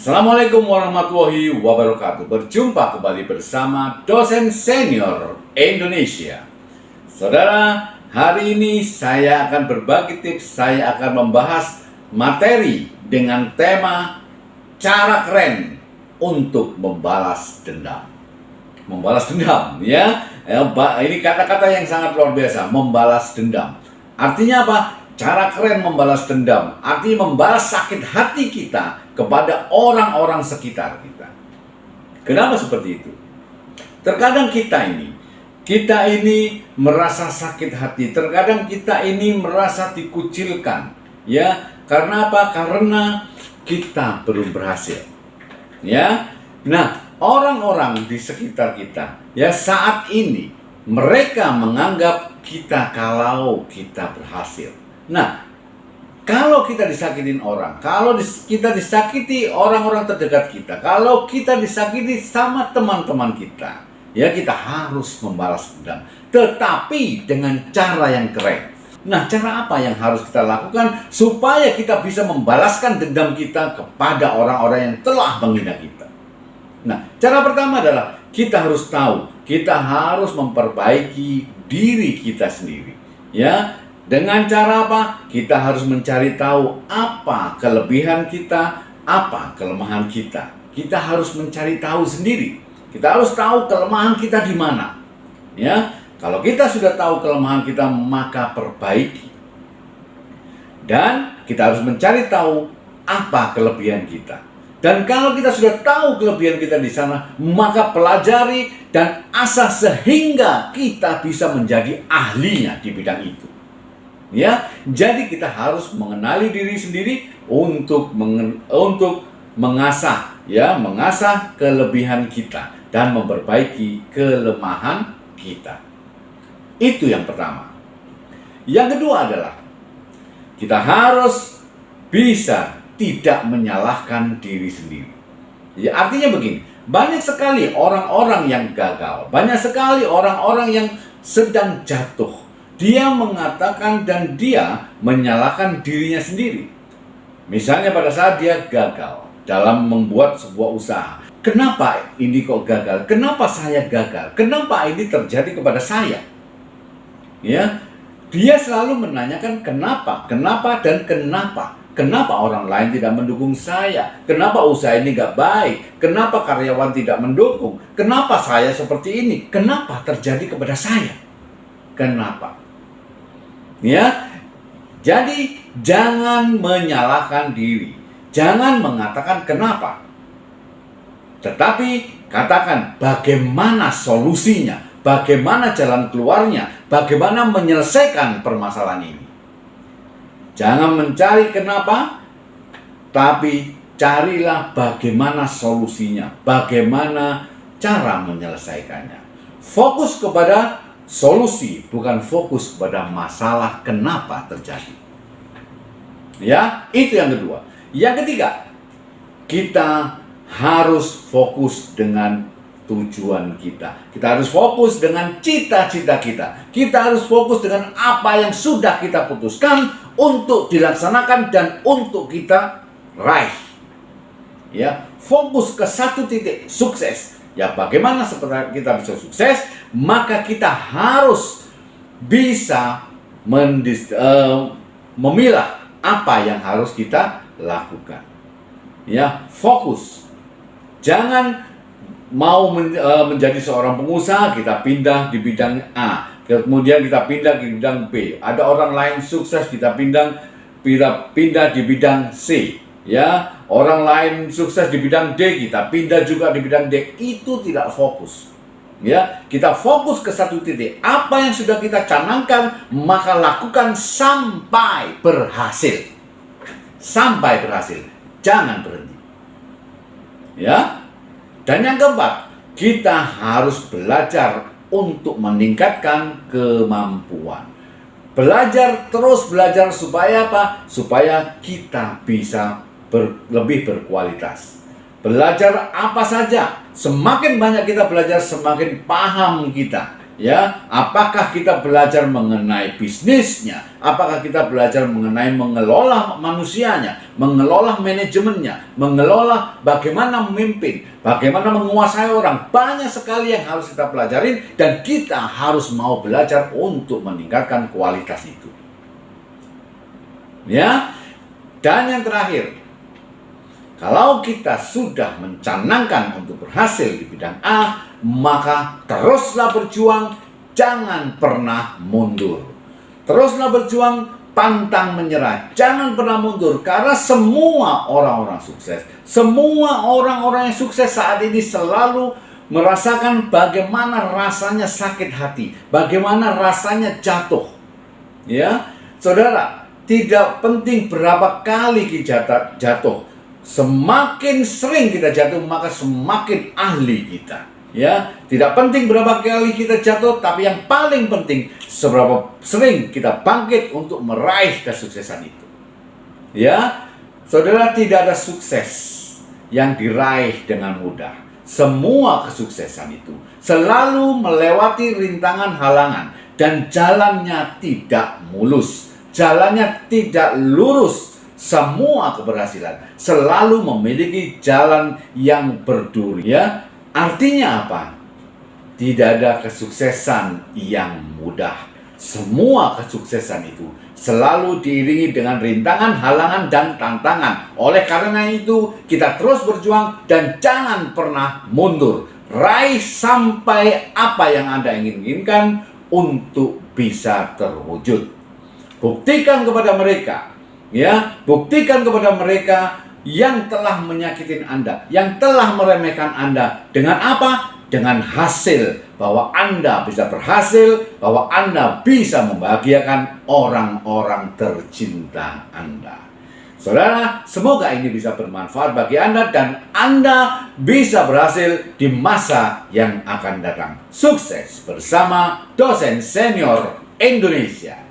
Assalamualaikum warahmatullahi wabarakatuh. Berjumpa kembali bersama dosen senior Indonesia. Saudara, hari ini saya akan berbagi tips, saya akan membahas materi dengan tema cara keren untuk membalas dendam. Membalas dendam, ya. Ini kata-kata yang sangat luar biasa, membalas dendam. Artinya apa? Cara keren membalas dendam, artinya membalas sakit hati kita kepada orang-orang sekitar kita. Kenapa seperti itu? Terkadang kita ini merasa sakit hati, terkadang kita ini merasa dikucilkan, ya. Karena apa? Karena kita belum berhasil, ya. Nah, orang-orang di sekitar kita, ya, saat ini mereka menganggap kita kalau kita berhasil. Nah, kalau kita disakitin orang, kalau kita disakiti orang-orang terdekat kita, kalau kita disakiti sama teman-teman kita, ya, kita harus membalas dendam, tetapi dengan cara yang keren. Nah, cara apa yang harus kita lakukan supaya kita bisa membalaskan dendam kita kepada orang-orang yang telah menghina kita? Nah, cara pertama adalah kita harus tahu, kita harus memperbaiki diri kita sendiri, ya. Dengan cara apa? Kita harus mencari tahu apa kelebihan kita, apa kelemahan kita. Kita harus mencari tahu sendiri. Kita harus tahu kelemahan kita di mana. Ya, kalau kita sudah tahu kelemahan kita, maka perbaiki. Dan kita harus mencari tahu apa kelebihan kita. Dan kalau kita sudah tahu kelebihan kita di sana, maka pelajari dan asah sehingga kita bisa menjadi ahlinya di bidang itu. Ya, jadi kita harus mengenali diri sendiri untuk mengasah, ya, mengasah kelebihan kita dan memperbaiki kelemahan kita. Itu yang pertama. Yang kedua adalah kita harus bisa tidak menyalahkan diri sendiri. Ya, artinya begini, banyak sekali orang-orang yang gagal, banyak sekali orang-orang yang sedang jatuh. Dia mengatakan dan dia menyalahkan dirinya sendiri. Misalnya pada saat dia gagal dalam membuat sebuah usaha. Kenapa ini kok gagal? Kenapa saya gagal? Kenapa ini terjadi kepada saya? Ya, dia selalu menanyakan kenapa, dan kenapa. Kenapa orang lain tidak mendukung saya? Kenapa usaha ini gak baik? Kenapa karyawan tidak mendukung? Kenapa saya seperti ini? Kenapa terjadi kepada saya? Kenapa? Ya, jadi jangan menyalahkan diri, jangan mengatakan kenapa, tetapi katakan bagaimana solusinya, bagaimana jalan keluarnya, bagaimana menyelesaikan permasalahan ini. Jangan mencari kenapa, tapi carilah bagaimana solusinya, bagaimana cara menyelesaikannya. Fokus kepada solusi, bukan fokus pada masalah kenapa terjadi. Ya, itu yang kedua. Yang ketiga, kita harus fokus dengan tujuan kita. Kita harus fokus dengan cita-cita kita. Kita harus fokus dengan apa yang sudah kita putuskan untuk dilaksanakan dan untuk kita raih. Ya, fokus ke satu titik sukses. Ya, bagaimana supaya kita bisa sukses? Maka kita harus bisa memilah apa yang harus kita lakukan. Ya, fokus. Jangan mau menjadi seorang pengusaha, kita pindah di bidang A, kemudian kita pindah di bidang B. Ada orang lain sukses, kita pindah di bidang C. Ya, orang lain sukses di bidang D, kita pindah juga di bidang D. Itu tidak fokus. Ya, kita fokus ke satu titik. Apa yang sudah kita canangkan, maka lakukan sampai berhasil. Sampai berhasil. Jangan berhenti. Ya. Dan yang keempat, kita harus belajar untuk meningkatkan kemampuan. Terus belajar supaya apa? Supaya kita bisa lebih berkualitas. Belajar apa saja, semakin banyak kita belajar, semakin paham kita. Ya, apakah kita belajar mengenai bisnisnya? Apakah kita belajar mengenai mengelola manusianya, mengelola manajemennya, mengelola bagaimana memimpin, bagaimana menguasai orang? Banyak sekali yang harus kita pelajarin dan kita harus mau belajar untuk meningkatkan kualitas itu. Ya. Dan yang terakhir, kalau kita sudah mencanangkan untuk berhasil di bidang A, maka teruslah berjuang, jangan pernah mundur. Teruslah berjuang, pantang menyerah, jangan pernah mundur. Karena semua orang-orang sukses, semua orang-orang yang sukses saat ini selalu merasakan bagaimana rasanya sakit hati, bagaimana rasanya jatuh. Ya, saudara, tidak penting berapa kali kita jatuh. Semakin sering kita jatuh, maka semakin ahli kita. Ya, tidak penting berapa kali kita jatuh, tapi yang paling penting seberapa sering kita bangkit untuk meraih kesuksesan itu. Ya, saudara, tidak ada sukses yang diraih dengan mudah. Semua kesuksesan itu selalu melewati rintangan halangan dan jalannya tidak mulus, jalannya tidak lurus. Semua keberhasilan selalu memiliki jalan yang berduri. Ya, artinya apa? Tidak ada kesuksesan yang mudah. Semua kesuksesan itu selalu diiringi dengan rintangan, halangan, dan tantangan. Oleh karena itu, kita terus berjuang dan jangan pernah mundur. Raih sampai apa yang Anda inginkan untuk bisa terwujud. Buktikan kepada mereka, ya, buktikan kepada mereka yang telah menyakitin Anda, yang telah meremehkan Anda. Dengan apa? Dengan hasil bahwa Anda bisa berhasil, bahwa Anda bisa membahagiakan orang-orang tercinta Anda. Saudara, semoga ini bisa bermanfaat bagi Anda dan Anda bisa berhasil di masa yang akan datang. Sukses bersama Dosen Senior Indonesia.